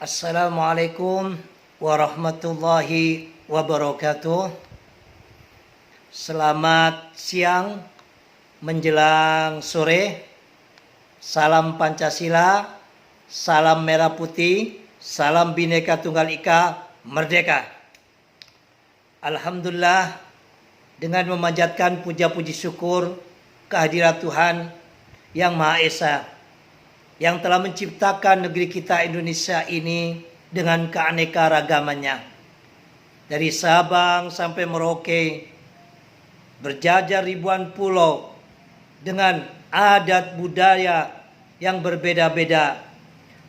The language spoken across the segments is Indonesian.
Assalamualaikum warahmatullahi wabarakatuh. Selamat siang menjelang sore. Salam Pancasila, salam merah putih, salam Bhinneka Tunggal Ika, merdeka. Alhamdulillah, dengan memanjatkan puja-puji syukur kehadirat Tuhan Yang Maha Esa, yang telah menciptakan negeri kita Indonesia ini dengan keanekaragamannya. Dari Sabang sampai Merauke, berjajar ribuan pulau dengan adat budaya yang berbeda-beda,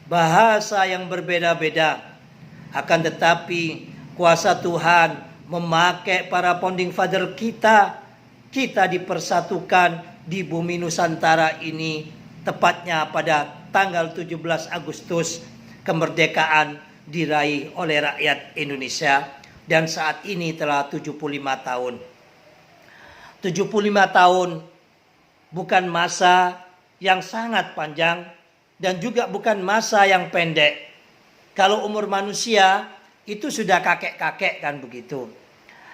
bahasa yang berbeda-beda. Akan tetapi kuasa Tuhan memakai para founding father kita dipersatukan di bumi Nusantara ini, tepatnya pada tanggal 17 Agustus kemerdekaan diraih oleh rakyat Indonesia, dan saat ini telah 75 tahun. 75 tahun bukan masa yang sangat panjang dan juga bukan masa yang pendek. Kalau umur manusia itu sudah kakek-kakek kan begitu.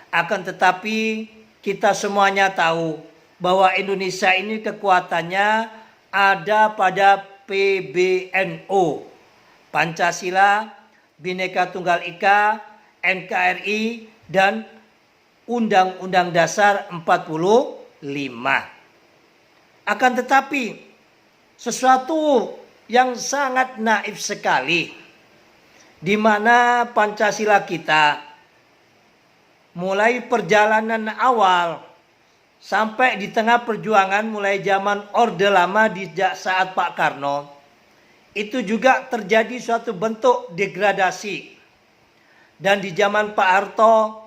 Akan tetapi kita semuanya tahu bahwa Indonesia ini kekuatannya ada pada PBNU, Pancasila, Bhinneka Tunggal Ika, NKRI, dan Undang-Undang Dasar 45. Akan tetapi sesuatu yang sangat naif sekali, di mana Pancasila kita mulai perjalanan awal sampai di tengah perjuangan mulai zaman Orde Lama di saat Pak Karno, itu juga terjadi suatu bentuk degradasi. Dan di zaman Pak Harto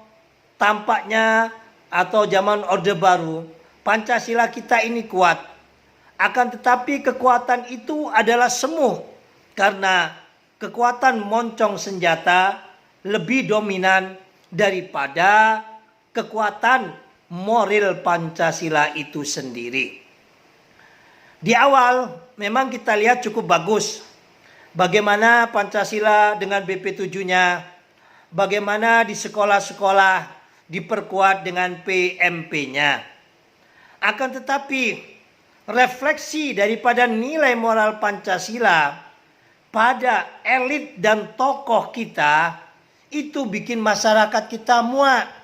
tampaknya, atau zaman Orde Baru, Pancasila kita ini kuat. Akan tetapi kekuatan itu adalah semu, karena kekuatan moncong senjata lebih dominan daripada kekuatan moral Pancasila itu sendiri. Di awal memang kita lihat cukup bagus bagaimana Pancasila dengan BP7-nya, bagaimana di sekolah-sekolah diperkuat dengan PMP-nya. Akan tetapi refleksi daripada nilai moral Pancasila pada elit dan tokoh kita itu bikin masyarakat kita muak.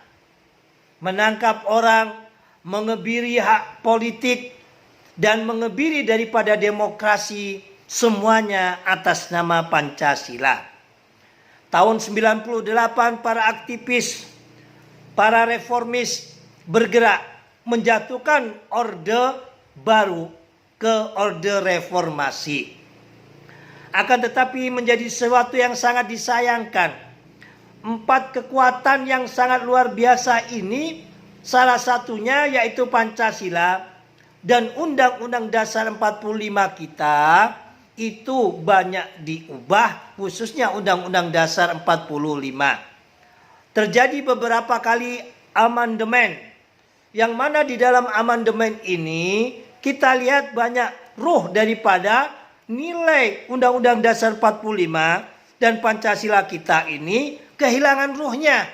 Menangkap orang, mengebiri hak politik, dan mengebiri daripada demokrasi, semuanya atas nama Pancasila. Tahun 98 para aktivis, para reformis bergerak menjatuhkan Orde Baru ke Orde Reformasi. Akan tetapi menjadi sesuatu yang sangat disayangkan, 4 kekuatan yang sangat luar biasa ini, salah satunya yaitu Pancasila dan Undang-Undang Dasar 45 kita itu banyak diubah, khususnya Undang-Undang Dasar 45. Terjadi beberapa kali amandemen, yang mana di dalam amandemen ini kita lihat banyak ruh daripada nilai Undang-Undang Dasar 45 dan Pancasila kita ini kehilangan ruhnya.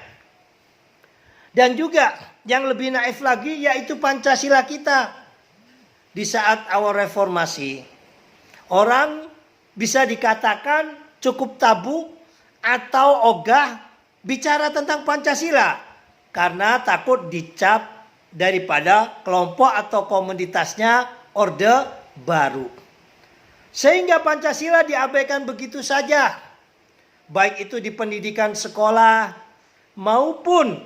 Dan juga yang lebih naif lagi yaitu Pancasila kita. Di saat awal reformasi, orang bisa dikatakan cukup tabu atau ogah bicara tentang Pancasila karena takut dicap daripada kelompok atau komunitasnya Orde Baru. Sehingga Pancasila diabaikan begitu saja, baik itu di pendidikan sekolah maupun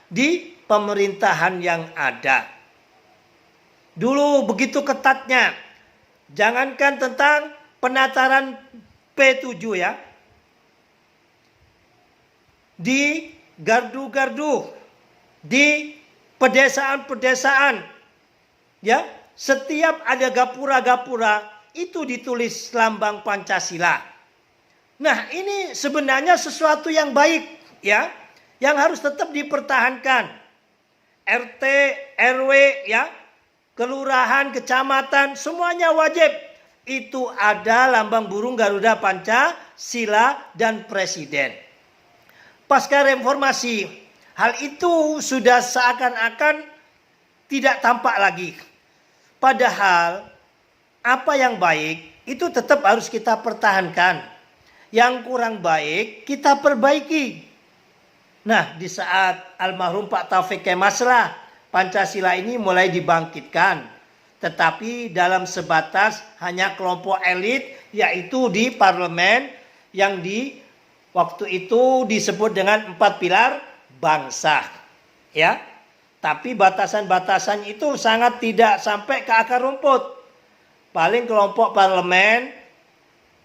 di pemerintahan yang ada. Dulu begitu ketatnya, jangankan tentang penataran P7 di gardu-gardu, di pedesaan-pedesaan, setiap ada gapura-gapura itu ditulis lambang Pancasila. Nah, ini sebenarnya sesuatu yang baik yang harus tetap dipertahankan. RT, RW kelurahan, kecamatan, semuanya wajib itu ada lambang burung Garuda Pancasila dan presiden. Pasca reformasi, hal itu sudah seakan-akan tidak tampak lagi. Padahal apa yang baik itu tetap harus kita pertahankan. Yang kurang baik kita perbaiki. Nah, di saat almarhum Pak Taufik Kemas lah Pancasila ini mulai dibangkitkan. Tetapi dalam sebatas hanya kelompok elit, yaitu di parlemen yang di waktu itu disebut dengan 4 pilar bangsa. Ya, tapi batasan-batasan itu sangat tidak sampai ke akar rumput. Paling kelompok parlemen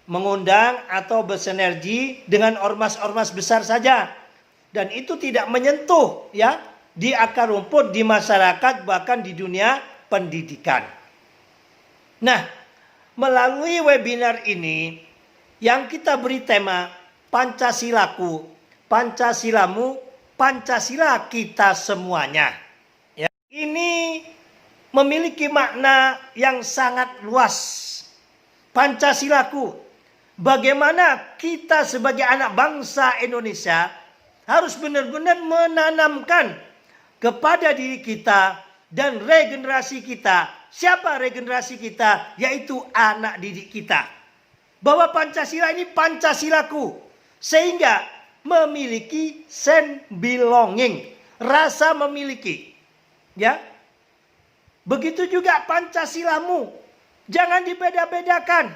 mengundang atau bersinergi dengan ormas-ormas besar saja. Dan itu tidak menyentuh ya di akar rumput di masyarakat bahkan di dunia pendidikan. Nah, melalui webinar ini yang kita beri tema Pancasilaku, Pancasilamu, Pancasila kita semuanya. Ya, ini memiliki makna yang sangat luas. Pancasilaku, bagaimana kita sebagai anak bangsa Indonesia harus benar-benar menanamkan kepada diri kita dan regenerasi kita. Siapa regenerasi kita? Yaitu anak didik kita. Bahwa Pancasila ini Pancasilaku. Sehingga memiliki sense belonging. Rasa memiliki. Ya. Begitu juga Pancasilamu. Jangan dibeda-bedakan.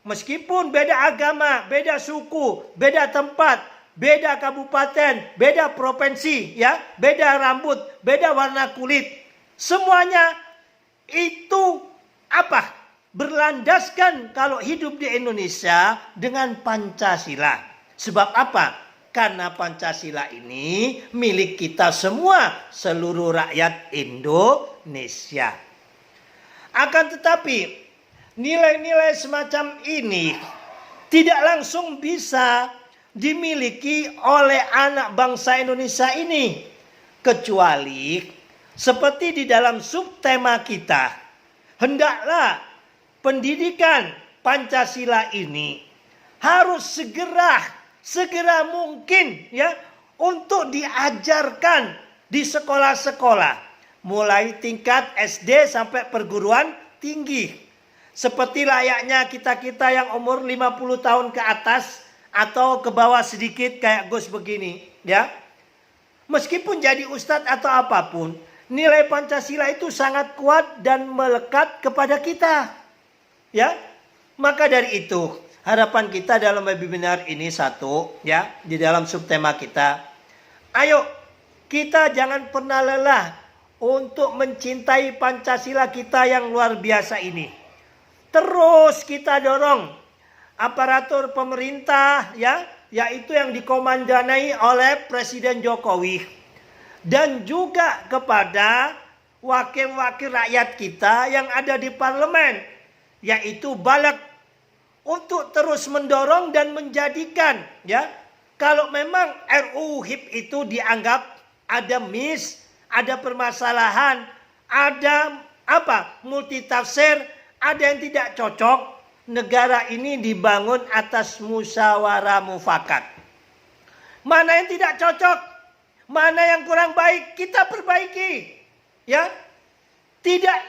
Meskipun beda agama, beda suku, beda tempat, beda kabupaten, beda provinsi, ya, beda rambut, beda warna kulit. Semuanya itu apa? Berlandaskan kalau hidup di Indonesia dengan Pancasila. Sebab apa? Karena Pancasila ini milik kita semua, seluruh rakyat Indonesia. Akan tetapi nilai-nilai semacam ini tidak langsung bisa dimiliki oleh anak bangsa Indonesia ini. Kecuali seperti di dalam subtema kita, hendaklah pendidikan Pancasila ini harus segera mungkin ya untuk diajarkan di sekolah-sekolah, mulai tingkat SD sampai perguruan tinggi. Seperti layaknya kita-kita yang umur 50 tahun ke atas atau ke bawah sedikit kayak Gus begini, ya. Meskipun jadi ustadz atau apapun, nilai Pancasila itu sangat kuat dan melekat kepada kita. Ya. Maka dari itu, harapan kita dalam webinar ini satu, ya, di dalam subtema kita. Ayo, kita jangan pernah lelah untuk mencintai Pancasila kita yang luar biasa ini. Terus kita dorong aparatur pemerintah, ya, yaitu yang dikomandanai oleh Presiden Jokowi, dan juga kepada wakil-wakil rakyat kita yang ada di parlemen, yaitu Balik, untuk terus mendorong dan menjadikan, ya, kalau memang RUU HIP itu dianggap ada miss, ada permasalahan, ada multitafsir, ada yang tidak cocok, negara ini dibangun atas musyawarah mufakat. Mana yang tidak cocok, mana yang kurang baik, kita perbaiki. Ya,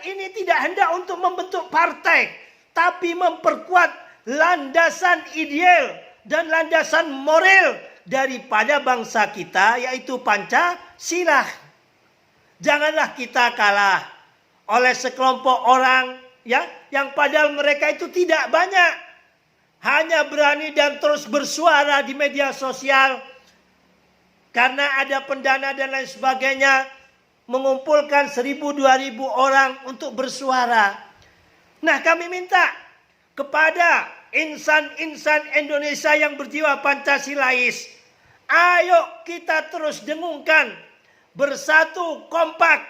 ini tidak hendak untuk membentuk partai, tapi memperkuat landasan ideal dan landasan moral daripada bangsa kita, yaitu Pancasila. Janganlah kita kalah oleh sekelompok orang, ya, yang padahal mereka itu tidak banyak, hanya berani dan terus bersuara di media sosial karena ada pendana dan lain sebagainya, mengumpulkan 1.000-2.000 orang untuk bersuara. Nah, kami minta kepada insan-insan Indonesia yang berjiwa Pancasilais, ayo kita terus dengungkan, bersatu kompak,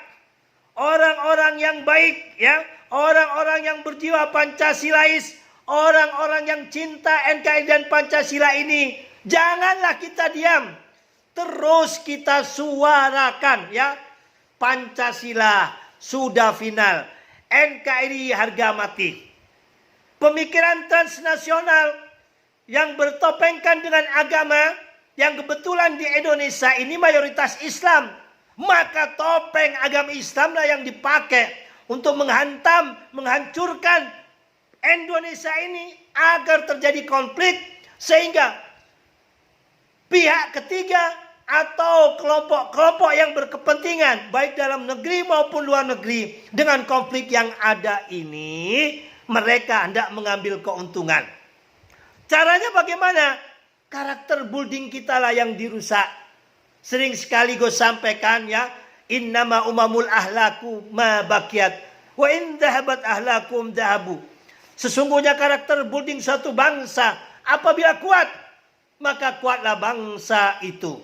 orang-orang yang baik, ya, orang-orang yang berjiwa Pancasilais, orang-orang yang cinta NKRI dan Pancasila ini, janganlah kita diam. Terus kita suarakan, ya. Pancasila sudah final. NKRI harga mati. pemikiran transnasional yang bertopengkan dengan agama, yang kebetulan di Indonesia ini mayoritas Islam, maka topeng agama Islamlah yang dipakai untuk menghantam, menghancurkan Indonesia ini agar terjadi konflik, sehingga pihak ketiga atau kelompok-kelompok yang berkepentingan baik dalam negeri maupun luar negeri dengan konflik yang ada ini, mereka hendak mengambil keuntungan. Caranya bagaimana? Karakter building kita lah yang dirusak. Sering sekali gue sampaikan ya, innama umamul ahlaku ma bakiat wa in dhahabat ahlakum dhahabu. Sesungguhnya karakter building suatu bangsa apabila kuat, maka kuatlah bangsa itu.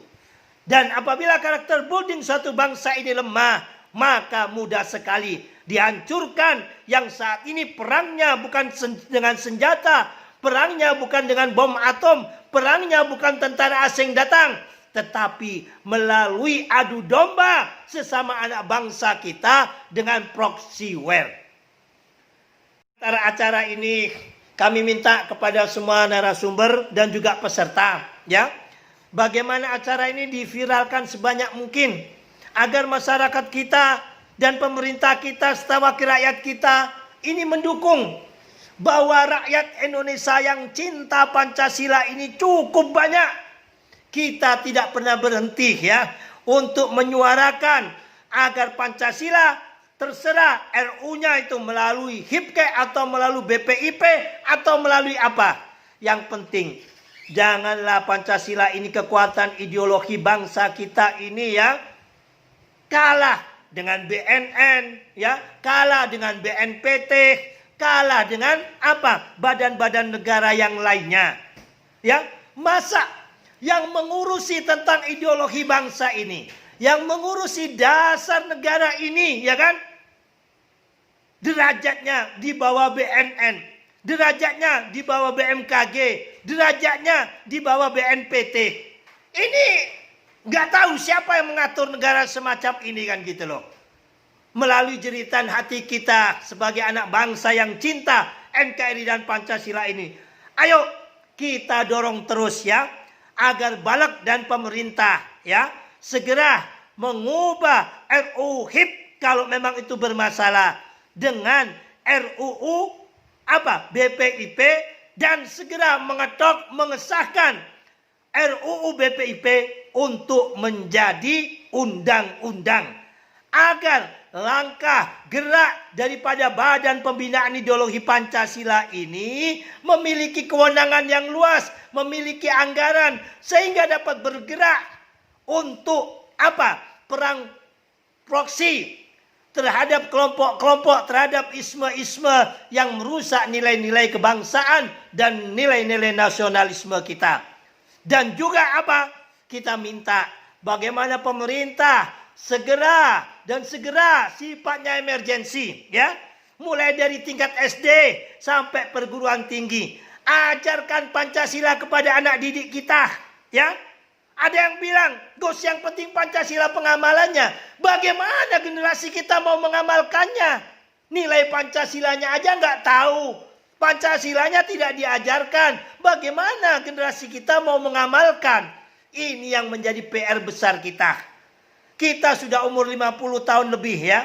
Dan apabila karakter building suatu bangsa ini lemah, maka mudah sekali dihancurkan. Yang saat ini perangnya bukan dengan senjata, perangnya bukan dengan bom atom, perangnya bukan tentara asing datang, tetapi melalui adu domba sesama anak bangsa kita dengan proxy war. Acara ini kami minta kepada semua narasumber dan juga peserta, ya, bagaimana acara ini diviralkan sebanyak mungkin agar masyarakat kita dan pemerintah kita serta wakil rakyat kita ini mendukung bahwa rakyat Indonesia yang cinta Pancasila ini cukup banyak. Kita tidak pernah berhenti ya untuk menyuarakan agar Pancasila, terserah RU-nya itu melalui HIPKE atau melalui BPIP atau melalui apa. Yang penting janganlah Pancasila ini kekuatan ideologi bangsa kita ini ya kalah dengan BNN, ya, kalah dengan BNPT, kalah dengan apa? Badan-badan negara yang lainnya. Ya, masa yang mengurusi tentang ideologi bangsa ini, yang mengurusi dasar negara ini, ya kan? Derajatnya di bawah BNN, derajatnya di bawah BMKG, derajatnya di bawah BNPT. Ini nggak tahu siapa yang mengatur negara semacam ini kan gitu loh. Melalui jeritan hati kita sebagai anak bangsa yang cinta NKRI dan Pancasila ini, ayo kita dorong terus ya agar Balek dan pemerintah ya segera mengubah RUU HIP kalau memang itu bermasalah dengan RUU apa BPIP dan segera mengesahkan RUU BPIP untuk menjadi undang-undang agar langkah gerak daripada Badan Pembinaan Ideologi Pancasila ini memiliki kewenangan yang luas, memiliki anggaran sehingga dapat bergerak untuk apa? Perang proksi terhadap kelompok-kelompok, terhadap isme-isme yang merusak nilai-nilai kebangsaan dan nilai-nilai nasionalisme kita. Dan juga apa? Kita minta bagaimana pemerintah segera sifatnya emergensi ya. Mulai dari tingkat SD sampai perguruan tinggi. Ajarkan Pancasila kepada anak didik kita ya. Ada yang bilang, Gus, yang penting Pancasila pengamalannya. Bagaimana generasi kita mau mengamalkannya? Nilai Pancasilanya aja nggak tahu. Pancasilanya tidak diajarkan. Bagaimana generasi kita mau mengamalkan? Ini yang menjadi PR besar kita. Kita sudah umur 50 tahun lebih ya.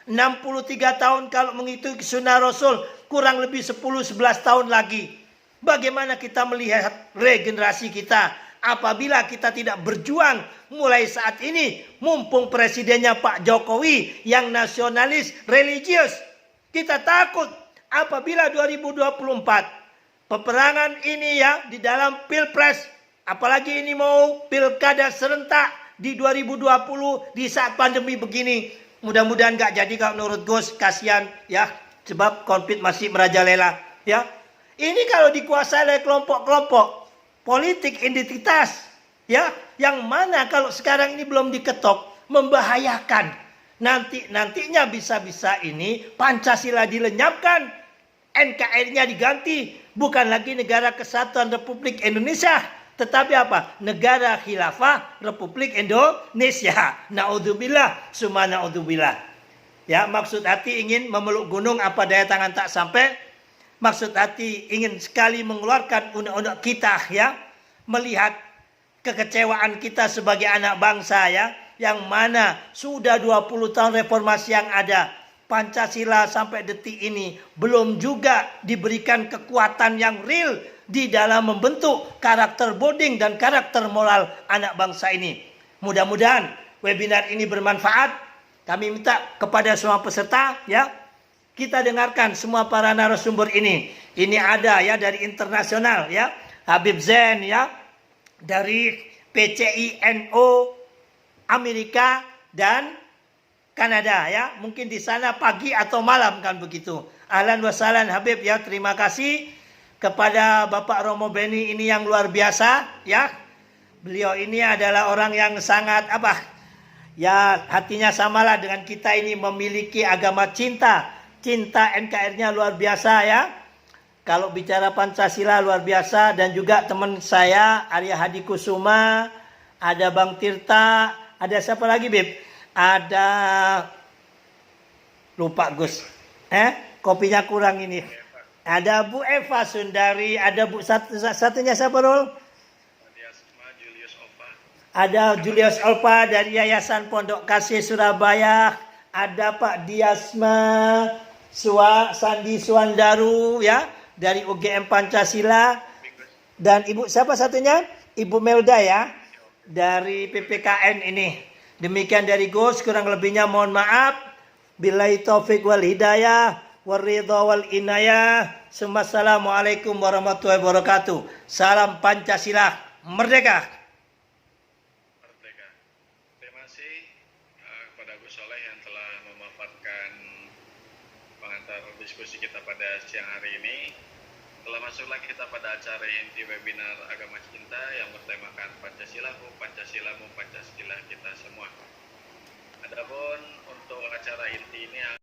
63 tahun kalau mengikuti sunnah Rasul. Kurang lebih 10-11 tahun lagi. Bagaimana kita melihat regenerasi kita? Apabila kita tidak berjuang mulai saat ini, mumpung presidennya Pak Jokowi yang nasionalis religius, kita takut apabila 2024 peperangan ini ya di dalam pilpres, apalagi ini mau pilkada serentak di 2020 di saat pandemi begini, mudah-mudahan gak jadi kalau menurut Gus, kasihan ya, sebab konflik masih merajalela ya. Ini kalau dikuasai oleh kelompok-kelompok politik identitas ya, yang mana kalau sekarang ini belum diketok membahayakan. Nantinya bisa-bisa ini Pancasila dilenyapkan, NKRI-nya diganti, bukan lagi Negara Kesatuan Republik Indonesia, tetapi apa? Negara Khilafah Republik Indonesia. Naudzubillah, summa naudzubillah. Ya, maksud hati ingin memeluk gunung apa daya tangan tak sampai. maksud hati ingin sekali mengeluarkan undang-undang kita ya, melihat kekecewaan kita sebagai anak bangsa ya, yang mana sudah 20 tahun reformasi yang ada, Pancasila sampai detik ini belum juga diberikan kekuatan yang real di dalam membentuk karakter bonding dan karakter moral anak bangsa ini. Mudah-mudahan webinar ini bermanfaat. Kami minta kepada semua peserta ya, kita dengarkan semua para narasumber ini. Ini ada ya dari internasional ya, Habib Zain ya, dari PCINO Amerika dan Kanada ya. Mungkin di sana pagi atau malam kan begitu. Ahlan wa sahlan Habib ya. Terima kasih kepada Bapak Romo Beni ini yang luar biasa ya. Beliau ini adalah orang yang sangat ya, hatinya samalah dengan kita ini, memiliki agama cinta. Cinta NKRI-nya luar biasa ya. Kalau bicara Pancasila luar biasa. Dan juga teman saya Arya Hadi Kusuma, ada Bang Tirta, ada siapa lagi Bib? Ada lupa Gus. Kopinya kurang ini. Ada Bu Eva Sundari, ada Bu satunya siapa Rul? Ada Julius Olpa dari Yayasan Pondok Kasih Surabaya, ada Pak Diasma Sandi Suandaru ya dari UGM Pancasila, dan Ibu siapa satunya? Ibu Melda ya dari PPKN ini. Demikian dari Gus, kurang lebihnya mohon maaf. Billahi taufik wal hidayah waridha wal inayah. Assalamualaikum warahmatullahi wabarakatuh. Salam Pancasila merdeka. Terima kasih kepada Gus Soleh yang telah memaparkan pengantar diskusi kita pada siang hari ini. Telah masuklah kita pada acara inti webinar Agama Cinta yang bertemakan Pancasilaku, Pancasilamu, Pancasila kita semua. Adapun untuk acara inti ini